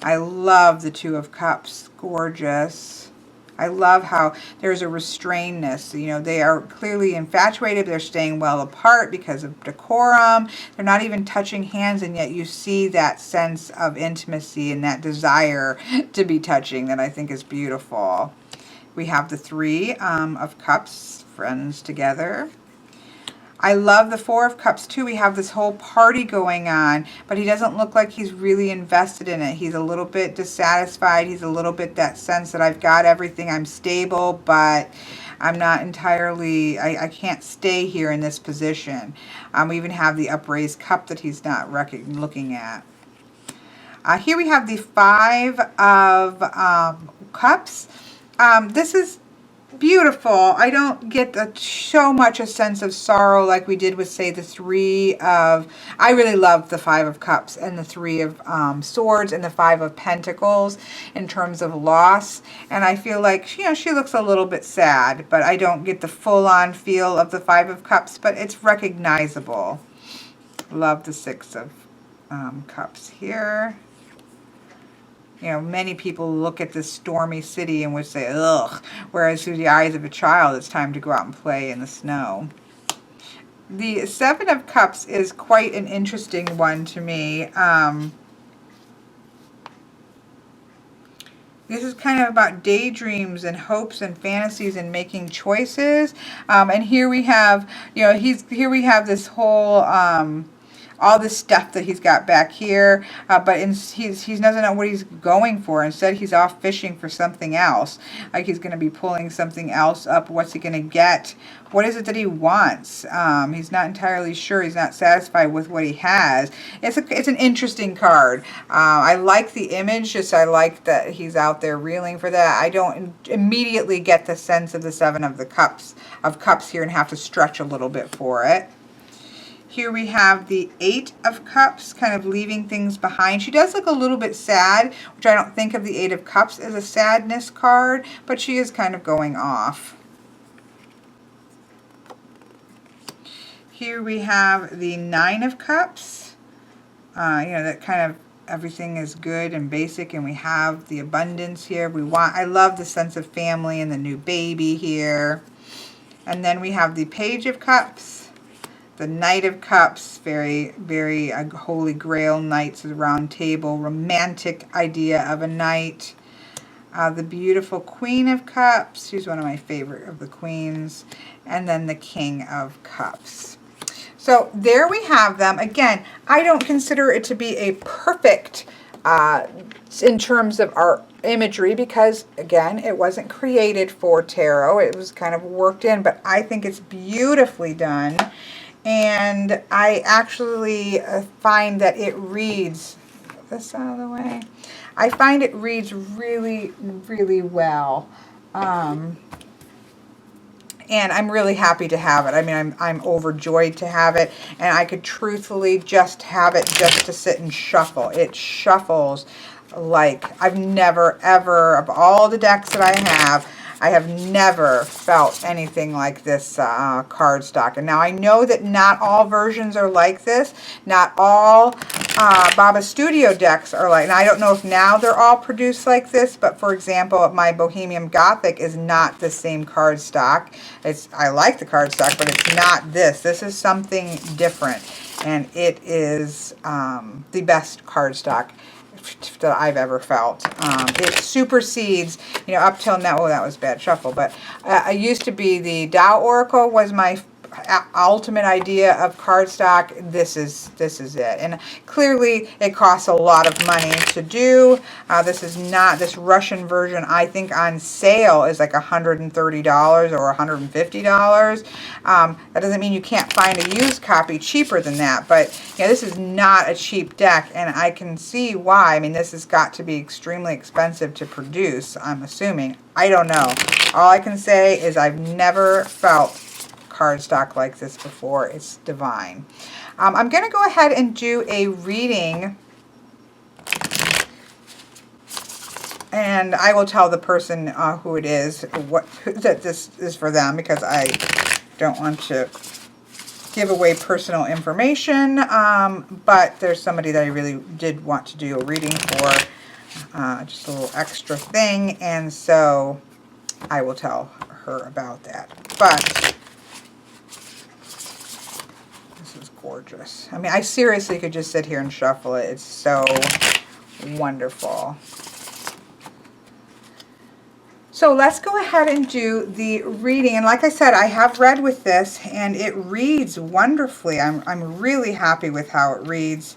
I love the 2 of Cups. Gorgeous. I love how there's a restrainedness. You know, they are clearly infatuated. They're staying well apart because of decorum. They're not even touching hands, and yet you see that sense of intimacy and that desire to be touching that I think is beautiful. We have the 3 of Cups, friends together. I love the 4 of Cups too. We have this whole party going on, but he doesn't look like he's really invested in it. He's a little bit dissatisfied. He's a little bit that sense that I've got everything, I'm stable, but I'm not entirely, I can't stay here in this position. We even have the upraised cup that he's not looking at. Here we have the 5 of Cups. This is beautiful. I don't get so much a sense of sorrow like we did with, say, the 3 of... I really love the 5 of Cups and the 3 of Swords and the 5 of Pentacles in terms of loss. And I feel like, you know, she looks a little bit sad, but I don't get the full-on feel of the 5 of Cups, but it's recognizable. Love the 6 of Cups here. You know, many people look at this stormy city and would say, ugh, whereas through the eyes of a child, it's time to go out and play in the snow. The 7 of Cups is quite an interesting one to me. This is kind of about daydreams and hopes and fantasies and making choices. And here we have, you know, here we have this whole... all this stuff that he's got back here, but he doesn't know what he's going for. Instead, he's off fishing for something else. Like he's going to be pulling something else up. What's he going to get? What is it that he wants? He's not entirely sure. He's not satisfied with what he has. It's an interesting card. I like the image. Just I like that he's out there reeling for that. I don't immediately get the sense of the 7 of the Cups here and have to stretch a little bit for it. Here we have the 8 of Cups, kind of leaving things behind. She does look a little bit sad, which I don't think of the 8 of Cups as a sadness card, but she is kind of going off. Here we have the 9 of Cups. You know, that kind of everything is good and basic, and we have the abundance here. I love the sense of family and the new baby here. And then we have the Page of Cups. The Knight of Cups, very, very Holy Grail, Knights of the Round Table, romantic idea of a knight. The beautiful Queen of Cups, she's one of my favorite of the queens. And then the King of Cups. So there we have them. Again, I don't consider it to be a perfect in terms of our imagery because, again, it wasn't created for tarot. It was kind of worked in, but I think it's beautifully done. And I actually find that it reads, get this out of the way, I find it reads really, really well. And I'm really happy to have it. I mean, I'm overjoyed to have it, and I could truthfully just have it just to sit and shuffle. It shuffles like I've never, ever, of all the decks that I have never felt anything like this cardstock. And now I know that not all versions are like this. Not all Baba Studio decks are like, and I don't know if now they're all produced like this, but for example, my Bohemian Gothic is not the same cardstock. I like the cardstock, but it's not this. This is something different, and it is the best cardstock that I've ever felt. It supersedes, you know, up till now, oh, that was bad shuffle, but I used to be the Tao Oracle was my ultimate idea of cardstock. This is it, and clearly it costs a lot of money to do. This is not, this Russian version I think on sale is like $130 or $150. That doesn't mean you can't find a used copy cheaper than that, but yeah, this is not a cheap deck, and I can see why. I mean, this has got to be extremely expensive to produce, I'm assuming. I don't know. All I can say is I've never felt cardstock like this before. It's divine. I'm going to go ahead and do a reading, and I will tell the person who it is that this is for them, because I don't want to give away personal information, but there's somebody that I really did want to do a reading for, just a little extra thing, and so I will tell her about that. But gorgeous. I mean, I seriously could just sit here and shuffle it. It's so wonderful. So let's go ahead and do the reading. And like I said, I have read with this, and it reads wonderfully. I'm really happy with how it reads.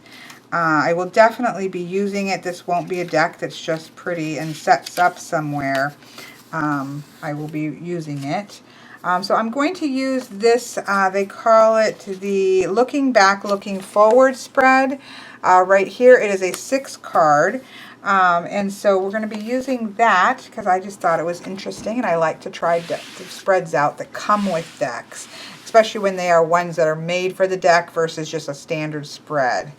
I will definitely be using it. This won't be a deck that's just pretty and sets up somewhere. I will be using it. So I'm going to use this, they call it the Looking Back, Looking Forward spread. Right here, it is a 6 card. And so we're going to be using that because I just thought it was interesting, and I like to try the spreads out that come with decks, especially when they are ones that are made for the deck versus just a standard spread.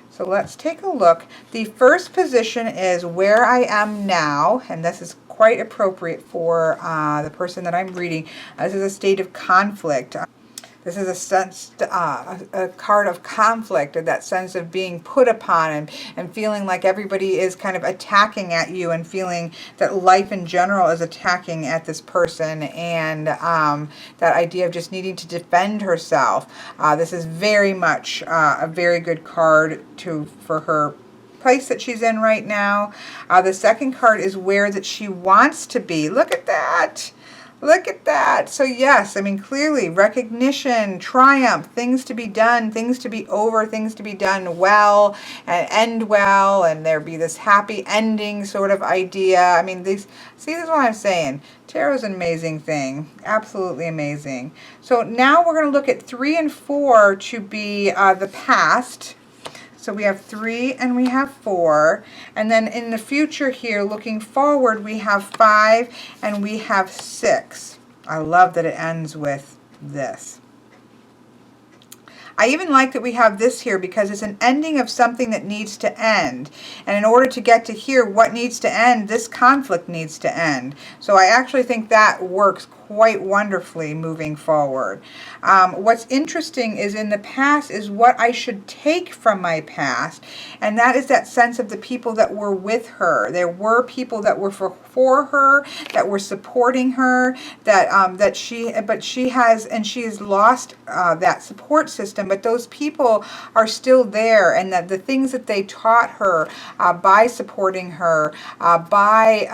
So let's take a look. The first position is where I am now, and this is quite appropriate for the person that I'm reading. This is a state of conflict. This is a sense, a card of conflict, or that sense of being put upon and feeling like everybody is kind of attacking at you, and feeling that life in general is attacking at this person, and that idea of just needing to defend herself. This is very much a very good card for her place that she's in right now. The second card is where that she wants to be. Look at that. Look at that. So yes, I mean, clearly recognition, triumph, things to be done, things to be over, things to be done well and end well, and there be this happy ending sort of idea. I mean, this is what I'm saying. Tarot is an amazing thing. Absolutely amazing. So now we're going to look at 3 and 4 to be the past. So we have 3 and we have 4. And then in the future here, looking forward, we have 5 and we have 6. I love that it ends with this. I even like that we have this here because it's an ending of something that needs to end. And in order to get to here, what needs to end, this conflict needs to end. So I actually think that works quite wonderfully moving forward. What's interesting is in the past is what I should take from my past, and that is that sense of the people that were with her. There were people that were for her, that were supporting her, that she has lost that support system, but those people are still there, and that the things that they taught her by supporting her, by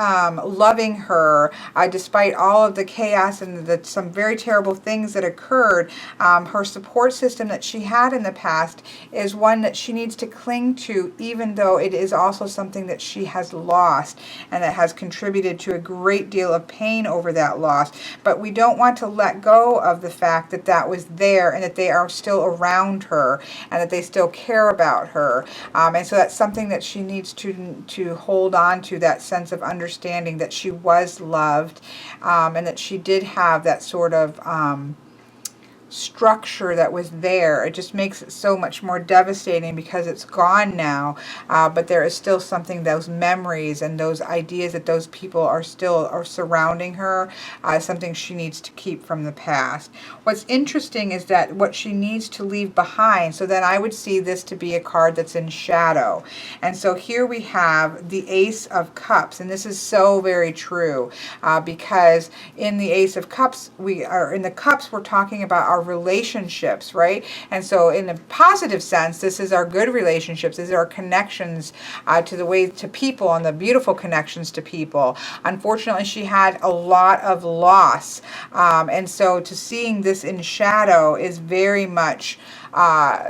loving her, despite all of the chaos and some very terrible things that occurred, her support system that she had in the past is one that she needs to cling to, even though it is also something that she has lost and that has contributed to a great deal of pain over that loss. But we don't want to let go of the fact that that was there and that they are still around her and that they still care about her. And so that's something that she needs to hold on to, that sense of understanding that she was loved, and that she did have that sort of structure that was there. It just makes it so much more devastating because it's gone now, but there is still something, those memories and those ideas that those people are surrounding her, something she needs to keep from the past. What's interesting is that what she needs to leave behind, so then I would see this to be a card that's in shadow. And so here we have the Ace of Cups, and this is so very true, because in the Ace of Cups, in the cups, we're talking about our relationships, right? And so in a positive sense, this is our good relationships. These are our connections to people, and the beautiful connections to people. Unfortunately, she had a lot of loss. And so to seeing this in shadow is very much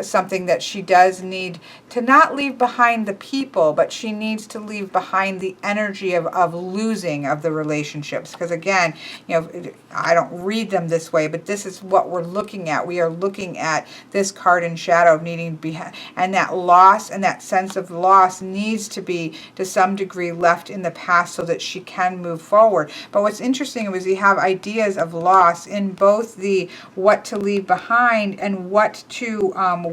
something that she does need to not leave behind the people, but she needs to leave behind the energy of losing of the relationships. Because again, I don't read them this way, but this is what we're looking at. We are looking at this card in shadow of needing to be, and that loss and that sense of loss needs to be to some degree left in the past so that she can move forward. But what's interesting is we have ideas of loss in both the what to leave behind and what to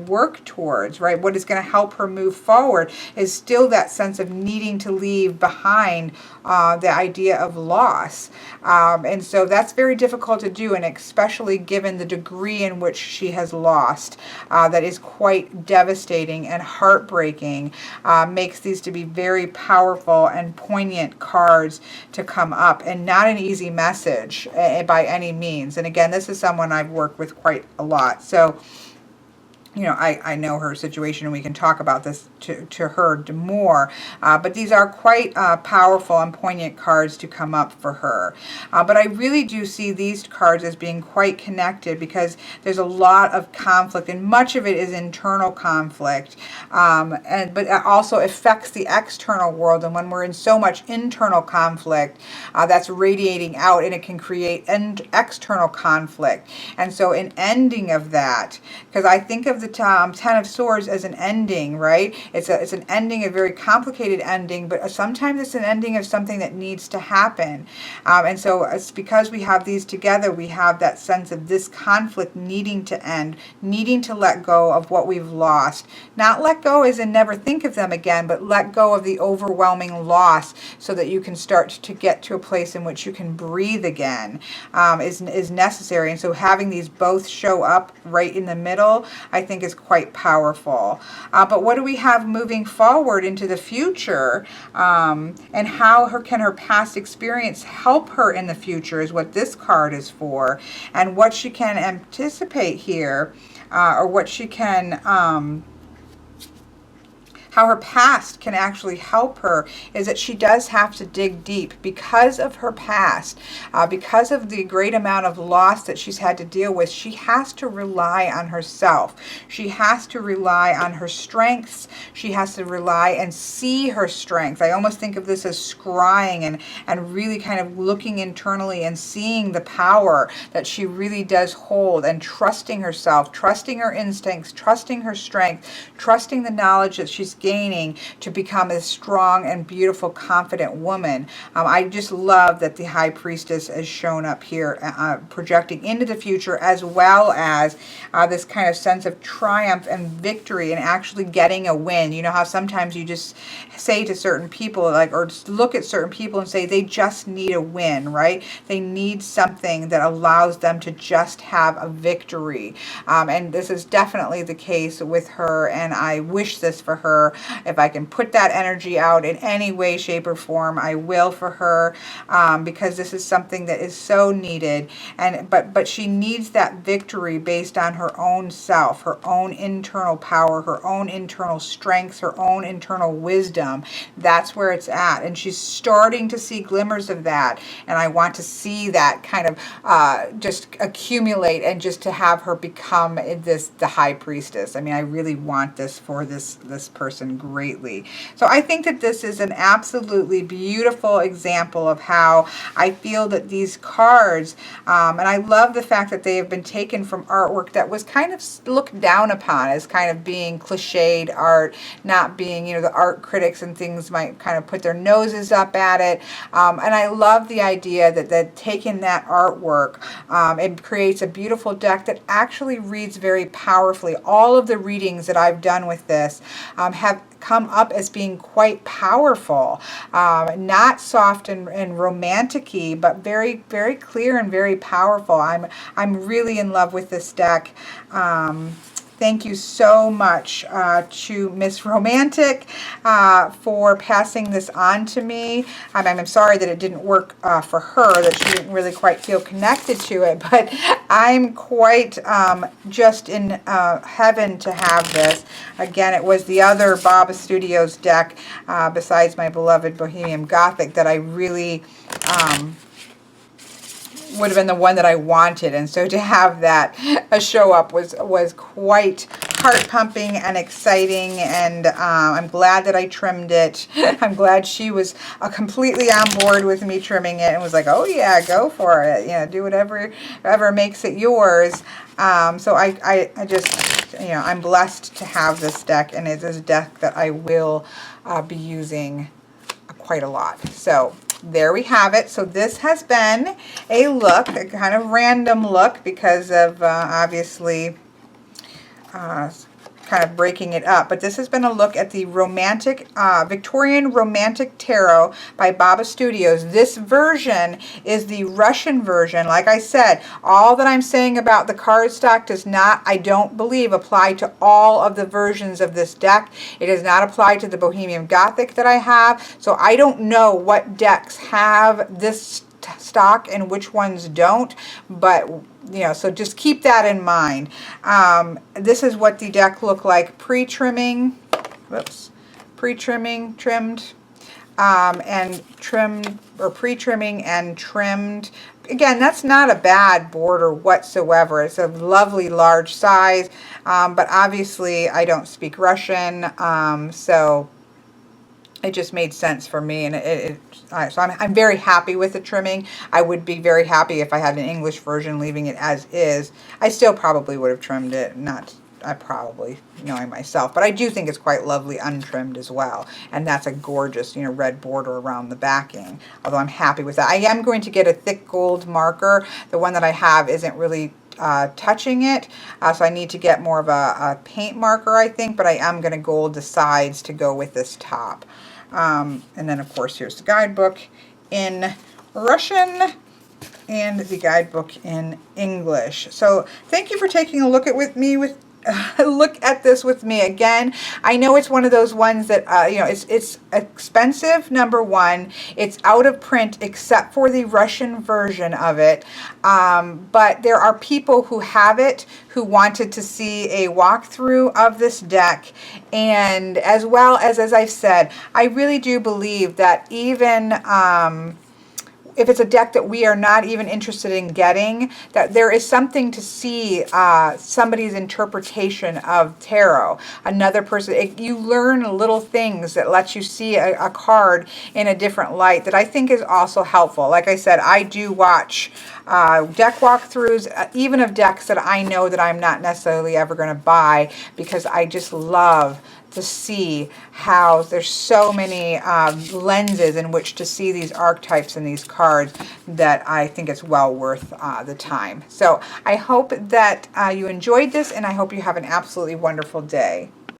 work towards, right? What is going to help her move forward is still that sense of needing to leave behind the idea of loss. And so that's very difficult to do, and especially given the degree in which she has lost. That is quite devastating and heartbreaking. Makes these to be very powerful and poignant cards to come up, and not an easy message by any means. And again, this is someone I've worked with quite a lot. So I know her situation, and we can talk about this to her more. But these are quite powerful and poignant cards to come up for her. But I really do see these cards as being quite connected because there's a lot of conflict, and much of it is internal conflict. But it also affects the external world. And when we're in so much internal conflict, that's radiating out, and it can create external conflict. And so an ending of that, because I think of the Ten of Swords as an ending, right? It's an ending, a very complicated ending, but sometimes it's an ending of something that needs to happen. And so it's because we have these together, we have that sense of this conflict needing to end, needing to let go of what we've lost. Not let go as in never think of them again, but let go of the overwhelming loss so that you can start to get to a place in which you can breathe again, is necessary. And so having these both show up right in the middle, I think is quite powerful. But what do we have moving forward into the future, and how can her past experience help her in the future is what this card is for, and what she can anticipate here, or what she can how her past can actually help her is that she does have to dig deep because of her past, because of the great amount of loss that she's had to deal with. She has to rely on herself. She has to rely on her strengths. She has to rely and see her strength. I almost think of this as scrying and really kind of looking internally and seeing the power that she really does hold, and trusting herself, trusting her instincts, trusting her strength, trusting the knowledge that she's gaining to become a strong and beautiful, confident woman. I just love that the High Priestess is shown up here, projecting into the future, as well as this kind of sense of triumph and victory and actually getting a win. You know how sometimes you just say to certain people, like, or just look at certain people and say they just need a win, right? They need something that allows them to just have a victory. And this is definitely the case with her, and I wish this for her. If I can put that energy out in any way, shape, or form, I will for her, because this is something that is so needed. And but she needs that victory based on her own self, her own internal power, her own internal strengths, her own internal wisdom. That's where it's at, and she's starting to see glimmers of that. And I want to see that kind of just accumulate, and just to have her become the High Priestess. I mean, I really want this for this person greatly. So I think that this is an absolutely beautiful example of how I feel that these cards, and I love the fact that they have been taken from artwork that was kind of looked down upon as kind of being cliched art, not being, you know, the art critics and things might kind of put their noses up at it. And I love the idea that taking that artwork, it creates a beautiful deck that actually reads very powerfully. All of the readings that I've done with this have come up as being quite powerful, not soft and romantic-y, but very, very clear and very powerful. I'm really in love with this deck. Thank you so much to Miss Romantic for passing this on to me. I'm sorry that it didn't work for her, that she didn't really quite feel connected to it, but I'm quite just in heaven to have this. Again, it was the other Baba Studios deck, besides my beloved Bohemian Gothic, that I really would have been the one that I wanted, and so to have that show up was quite heart pumping and exciting, and I'm glad that I trimmed it. I'm glad she was completely on board with me trimming it and was like, oh yeah, go for it, you know, do whatever makes it yours. So I just, you know, I'm blessed to have this deck, and it is a deck that I will be using quite a lot. So there we have it. So this has been a look, a kind of random look, because of obviously kind of breaking it up. But this has been a look at the Victorian Romantic Tarot by Baba Studios. This version is the Russian version. Like I said, all that I'm saying about the cardstock does not, I don't believe, apply to all of the versions of this deck. It does not apply to the Bohemian Gothic that I have. So I don't know what decks have this stock and which ones don't, but you know, so just keep that in mind. This is what the deck looked like pre-trimming, trimmed, and trimmed, or pre-trimming and trimmed. Again, that's not a bad border whatsoever. It's a lovely large size, but obviously I don't speak Russian, so it just made sense for me, and so I'm very happy with the trimming. I would be very happy if I had an English version, leaving it as is. I still probably would have trimmed it, knowing myself, but I do think it's quite lovely untrimmed as well, and that's a gorgeous, you know, red border around the backing, although I'm happy with that. I am going to get a thick gold marker. The one that I have isn't really touching it, so I need to get more of a paint marker, I think, but I am going to gold the sides to go with this top. And then of course here's the guidebook in Russian and the guidebook in English. So thank you for taking a look at this with me again. I know it's one of those ones that you know, it's expensive, number one. It's out of print except for the Russian version of it, but there are people who have it who wanted to see a walkthrough of this deck, and as well as I've said, I really do believe that even if it's a deck that we are not even interested in getting, that there is something to see somebody's interpretation of tarot. Another person, you learn little things that lets you see a card in a different light that I think is also helpful. Like I said, I do watch deck walkthroughs, even of decks that I know that I'm not necessarily ever going to buy, because I just love to see how there's so many lenses in which to see these archetypes and these cards that I think it's well worth the time. So I hope that you enjoyed this, and I hope you have an absolutely wonderful day.